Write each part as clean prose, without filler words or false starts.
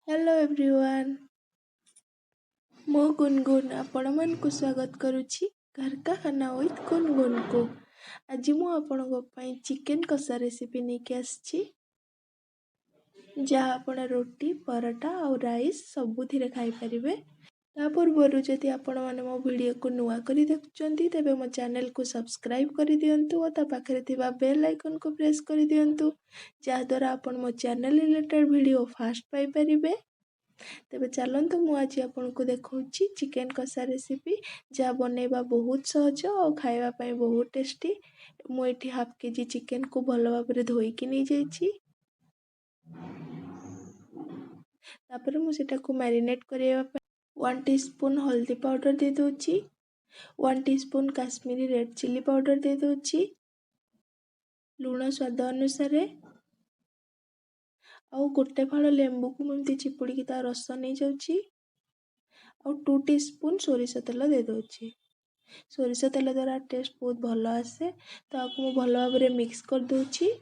Hello everyone मु गुनगुन आपण मन को स्वागत करुछि घर का खाना विथ गुनगुन को। आज मु आपनको पई चिकन कसा रेसिपी नेके आछि जहाँ आपण रोटी पराठा और राइस सबुथिरे खाई परिबे। ता पूर्वरु जदि आपण माने मो वीडियो को नुआ करी देखुचंती तेबे मो चैनल को सब्सक्राइब करी दियंतु और ता पाखरे थिबा बेल आइकन को प्रेस करी दियंतु जहाँ द्वारा आपण मो चैनल रिलेटेड वीडियो फास्ट पाई परिबे। तेबे चलंतु मु आज आपनको देखौछि चिकन कसा रेसिपी जहाँ बनैबा बहुत सहज और खाइबा पई बहुत टेस्टी। मु एठी हाफ केजी चिकन को भलो भाबरे धोई कि नै जाईछि। तापर मु सेटा को मैरिनेट करिया पई 1 टीस्पून हल्दी पाउडर दे दोछि, 1 teaspoon Kashmiri red chilli powder दे दोछि, लूण स्वाद अनुसार और गोटे फाळ लेंबू को एमती चिपुड़ी ता रस नहीं जाउछि और 2 टीस्पून सोरिष तेल दे दोछि। सोरिष तेल द्वारा टेस्ट बहुत भलो आसे तो आपको मु भलो भाबरे मिक्स कर दोछि।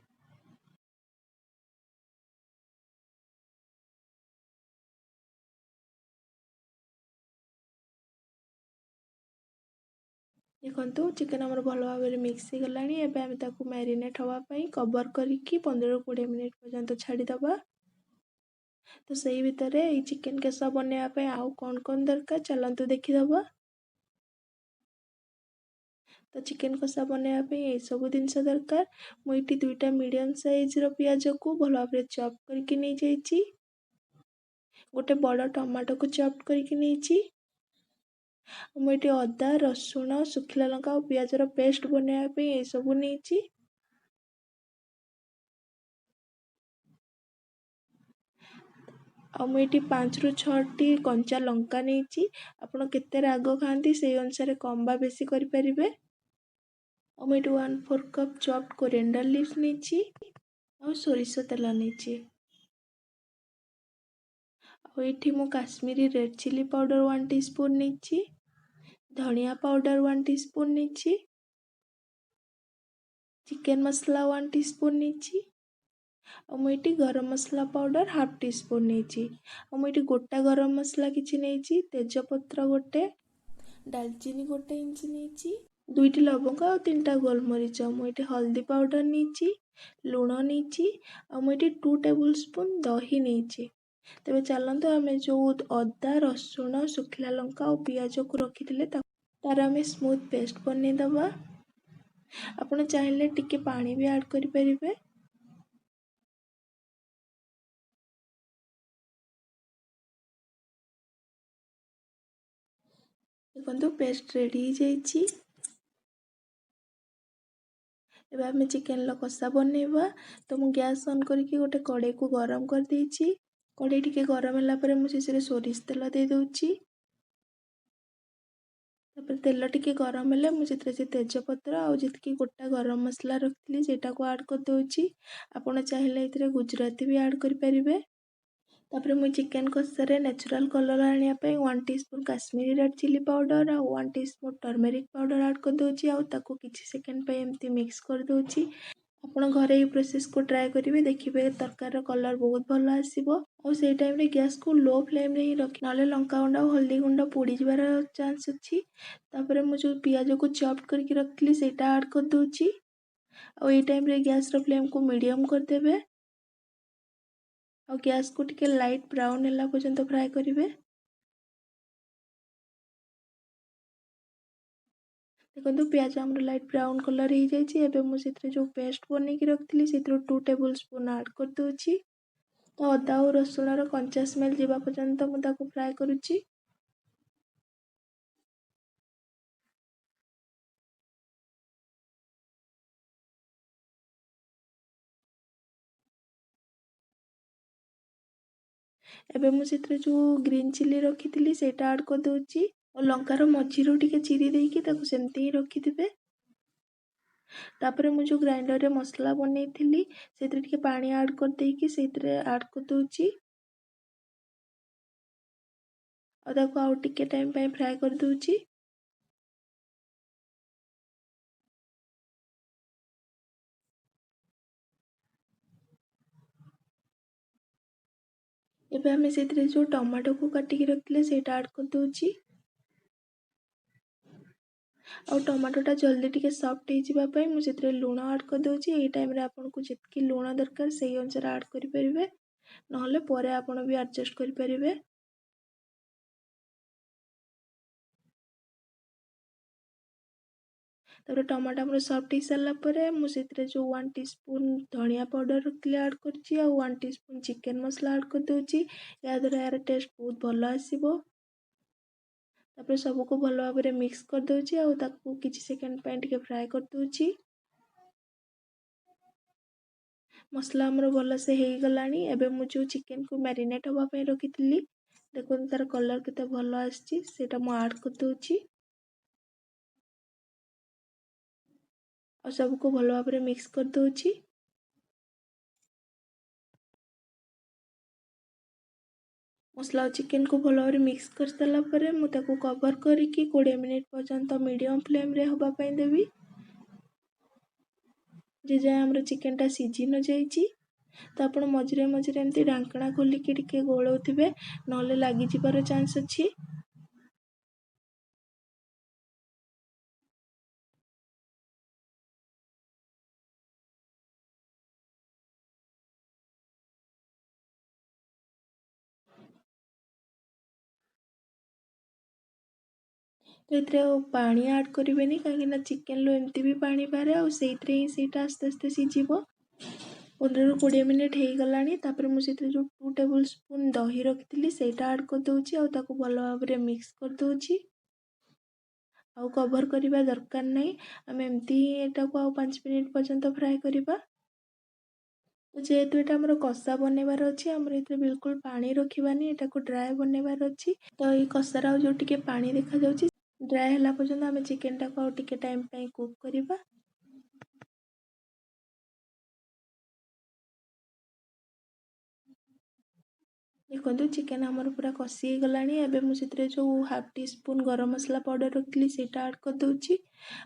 देखंतु चिकन हमर भलो भाबरे मिक्स हो गलानी। एबे हम ताकू मैरिनेट हवा पई कवर करिकी 15-20 मिनिट पर्यंत छाड़ी दबा। तो सही भितरे ए चिकन केसा बनेया पई आउ कोन दरकार चलंतु देखि दबा। तो चिकन कसा बनेया पे ये सब जिनस दरकार। मु एठी 2टा मीडियम साइज रो प्याज को भलो भाबरे चॉप करके नै जाईछि। गोटे बड़ टमाटो को चॉप करके नैछि। मु एठी अदा रसुण सुखिला लंका और प्याज रो पेस्ट बनेया पे ये सब नैछि। आ मु एठी 5 रु 6 टी कंचा लंका नैछि। आपण केते राग खांती से अनुसार कम बा बेसी करि परिबे। आ मु एठी 1/4 कप चॉप्ड कोरिएंडर लीव्स नैछि और सोरिष तेल नैछि। और एठी मु Kashmiri red chilli powder 1 teaspoon नैछि, धनिया पाउडर 1 टीस्पून नैछि, चिकन मसला 1 टीस्पून नैछि और मु एठी गरम मसला पाउडर हाफ टीस्पून नैछि। और मु एठी गोटा गरम मसला किछि नैछि, तेजपत्र गोटे, दालचीनी गोटे इंच नैछि, 2टी लवंग और 3टा गोलमरीच। मु एठी हल्दी पाउडर नैछि, लूण नैछि और मु एठी 2 टेबल स्पून दही नैछि। तेबे चलंतु आमे जो अदा रसुण सुखिला लंका और पियाज को रखिथिले तार आमे स्मूथ पेस्ट बनै दबा। आपण चाहिले टिके पानी भी ऐड करि परिबे। देखंतु पेस्ट रेडी हो जाईछि। एबे आमे चिकन लो कसा बनेबा। तो मु गैस ऑन करके गोटे कड़ाई को गरम कर देछि। कड़ाई टिके गरम होला परे मु सेसरे सोरिष तेल दे दोछि। तापर तेल टिके गरम हेले मु सेतरे से तेजपत्र और जितकी गोटा गरम मसला रखली सेटा को ऐड कर दोछि। आपण चाहिले इतरे गुजराती भी ऐड करि परिबे। तापर मु चिकन कसारे नेचुरल कलर आनिया पे 1 teaspoon Kashmiri red chilli powder और 1 टीस्पून टर्मेरिक पाउडर ऐड कर दोछि और ताको किछि सेकंड पे एम्ति मिक्स कर दोछि। आपण घरे ये प्रोसेस को ट्राई करिवे देखिबे तरकार कलर बहुत भलो आसीबो। और सेई टाइम रे गैस को लो फ्लेम रे ही रखि नाले लंका गुंडा और हल्दी गुंडा पोड़ी जबार चांस अछि। तापर मु जो पियाज को चॉप करके रखली सेटा ऐड कर दोछि और ए टाइम रे गैस रो फ्लेम को मीडियम कर देबे और गैस को टिके लाइट ब्राउन होला पर्यंत फ्राई करिवे। देखंतु प्याज हमर लाइट ब्राउन कलर हो जाइछि। एबे मु सेतरे जो पेस्ट बनै कि रखथिली सेतरो 2 टेबल स्पून ऐड कर दोछि। तो अदा और रसुण रो कंचा स्मेल जिबा पर्यंत मु ताको फ्राई करूछि। एबे मु सेतरे जो ग्रीन चिली रखिथिली सेटा ऐड कर दोछि और लंकार मझिरो टिके चिरी देकी ताको सेमती ही रखिथिबे। तापर मु जो ग्राइंडर रे मसला बनेइथिली सेतरे टिके पानी ऐड कर देकी सेतरे ऐड कर दोछि और ताको आउ टिके टाइम पे फ्राई कर दोछि। ଏବେ ଆମେ ସେଥିରେ ଯେଉଁ ଟମାଟୋକୁ କାଟିକି ରଖିଥିଲେ ସେଇଟା ଆଡ଼୍ କରିଦେଉଛି। ଆଉ ଟମାଟୋଟା ଜଲ୍ଦି ଟିକେ ସଫ୍ଟ ହେଇଯିବା ପାଇଁ ମୁଁ ସେଥିରେ ଲୁଣ ଆଡ଼୍ କରିଦେଉଛି। ଏଇ ଟାଇମ୍ରେ ଆପଣଙ୍କୁ ଯେତିକି ଲୁଣ ଦରକାର ସେଇ ଅନୁସାରେ ଆଡ଼୍ କରିପାରିବେ, ନହେଲେ ପରେ ଆପଣ ବି ଆଡ଼ଜଷ୍ଟ କରିପାରିବେ। ତାପରେ ଟମାଟୋ ଆମର ସଫ୍ଟ ହେଇସାରିଲା ପରେ ମୁଁ ସେଥିରେ ଯେଉଁ 1 ଟିସ୍ପୁନ୍ ଧନିଆ ପାଉଡ଼ର ରଖିଥିଲି ଆଡ଼୍ କରୁଛି, ଆଉ 1 ଟିସ୍ପୁନ୍ ଚିକେନ୍ ମସଲା ଆଡ଼୍ କରିଦେଉଛି। ଏହାଦ୍ୱାରା ଏହାର ଟେଷ୍ଟ ବହୁତ ଭଲ ଆସିବ। ତାପରେ ସବୁକୁ ଭଲ ଭାବରେ ମିକ୍ସ କରିଦେଉଛି ଆଉ ତାକୁ କିଛି ସେକେଣ୍ଡ ପାଇଁ ଟିକେ ଫ୍ରାଏ କରିଦେଉଛି। ମସଲା ଆମର ଭଲସେ ହେଇଗଲାଣି। ଏବେ ମୁଁ ଯେଉଁ ଚିକେନକୁ ମ୍ୟାରିନେଟ୍ ହେବା ପାଇଁ ରଖିଥିଲି, ଦେଖନ୍ତୁ ତାର କଲର୍ କେତେ ଭଲ ଆସିଛି, ସେଇଟା ମୁଁ ଆଡ଼୍ କରିଦେଉଛି। ଆଉ ସବୁକୁ ଭଲ ଭାବରେ ମିକ୍ସ କରିଦେଉଛି। ମସଲା ଆଉ ଚିକେନକୁ ଭଲ ଭାବରେ ମିକ୍ସ କରିସାରିଲା ପରେ ମୁଁ ତାକୁ କଭର୍ କରିକି 20 ମିନିଟ୍ ପର୍ଯ୍ୟନ୍ତ ମିଡ଼ିୟମ୍ ଫ୍ଲେମ୍ରେ ହେବା ପାଇଁ ଦେବି, ଯେ ଯାଏଁ ଆମର ଚିକେନଟା ସିଝି ନଯାଇଛି। ତ ଆପଣ ମଝିରେ ମଝିରେ ଏମିତି ଢାଙ୍କଣା ଖୋଲିକି ଟିକେ ଗୋଳଉଥିବେ, ନହେଲେ ଲାଗିଯିବାର ଚାନ୍ସ ଅଛି। ତ ଏଥିରେ ଆଉ ପାଣି ଆଡ଼୍ କରିବେନି, କାହିଁକିନା ଚିକେନରୁ ଏମିତି ବି ପାଣି ବାହାରେ, ଆଉ ସେଇଥିରେ ହିଁ ସେଇଟା ଆସ୍ତେ ଆସ୍ତେ ସିଝିବ। 15ରୁ 20 ମିନିଟ୍ ହେଇଗଲାଣି। ତାପରେ ମୁଁ ସେଥିରେ ଯେଉଁ 2 ଟେବୁଲ୍ ସ୍ପୁନ୍ ଦହି ରଖିଥିଲି ସେଇଟା ଆଡ଼୍ କରିଦେଉଛି, ଆଉ ତାକୁ ଭଲ ଭାବରେ ମିକ୍ସ କରିଦେଉଛି। ଆଉ କଭର୍ କରିବା ଦରକାର ନାହିଁ, ଆମେ ଏମିତି ହିଁ ଏଟାକୁ ଆଉ 5 ମିନିଟ୍ ପର୍ଯ୍ୟନ୍ତ ଫ୍ରାଏ କରିବା। ଯେହେତୁ ଏଇଟା ଆମର କଷା ବନେଇବାର ଅଛି, ଆମର ଏଥିରେ ବିଲକୁଲ ପାଣି ରଖିବାନି, ଏଟାକୁ ଡ୍ରାଏ ବନେଇବାର ଅଛି। ତ ଏଇ କଷାର ଆଉ ଯେଉଁ ଟିକେ ପାଣି ଦେଖାଯାଉଛି, ଡ୍ରାଏ ହେଲା ପର୍ଯ୍ୟନ୍ତ ଆମେ ଚିକେନଟାକୁ ଆଉ ଟିକେ ଟାଇମ୍ ପାଇଁ କୁକ୍ କରିବା। ଦେଖନ୍ତୁ ଚିକେନ ଆମର ପୁରା କଷି ହେଇଗଲାଣି। ଏବେ ମୁଁ ସେଥିରେ ଯେଉଁ 1/2 ଟିସ୍ପୁନ୍ ଗରମ ମସଲା ପାଉଡ଼ର ରଖିଥିଲି ସେଇଟା ଆଡ଼୍ କରିଦେଉଛି,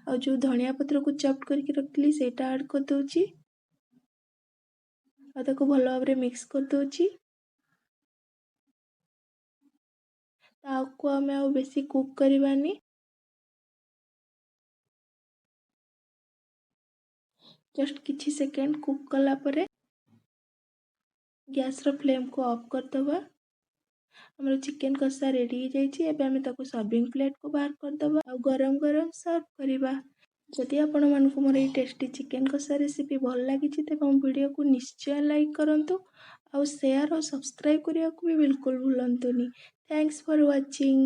ଆଉ ଯେଉଁ ଧନିଆ ପତ୍ରକୁ ଚପ୍ କରିକି ରଖିଥିଲି ସେଇଟା ଆଡ଼୍ କରିଦେଉଛି, ଆଉ ତାକୁ ଭଲ ଭାବରେ ମିକ୍ସ କରିଦେଉଛି। ତାକୁ ଆମେ ଆଉ ବେଶୀ କୁକ୍ କରିବାନି, ଜଷ୍ଟ କିଛି ସେକେଣ୍ଡ କୁକ୍ କଲା ପରେ ଗ୍ୟାସ୍ର ଫ୍ଲେମ୍କୁ ଅଫ୍ କରିଦେବା। ଆମର ଚିକେନ କଷା ରେଡ଼ି ହେଇଯାଇଛି। ଏବେ ଆମେ ତାକୁ ସର୍ଭିଂ ପ୍ଲେଟ୍କୁ ବାହାର କରିଦେବା ଆଉ ଗରମ ଗରମ ସର୍ଭ କରିବା। ଯଦି ଆପଣମାନଙ୍କୁ ମୋର ଏଇ ଟେଷ୍ଟି ଚିକେନ କଷା ରେସିପି ଭଲ ଲାଗିଛି, ତେବେ ମୋ ଭିଡ଼ିଓକୁ ନିଶ୍ଚୟ ଲାଇକ୍ କରନ୍ତୁ, ଆଉ ସେୟାର ଆଉ ସବସ୍କ୍ରାଇବ୍ କରିବାକୁ ବି ବିଲକୁଲ ଭୁଲନ୍ତୁନି। Thanks for watching.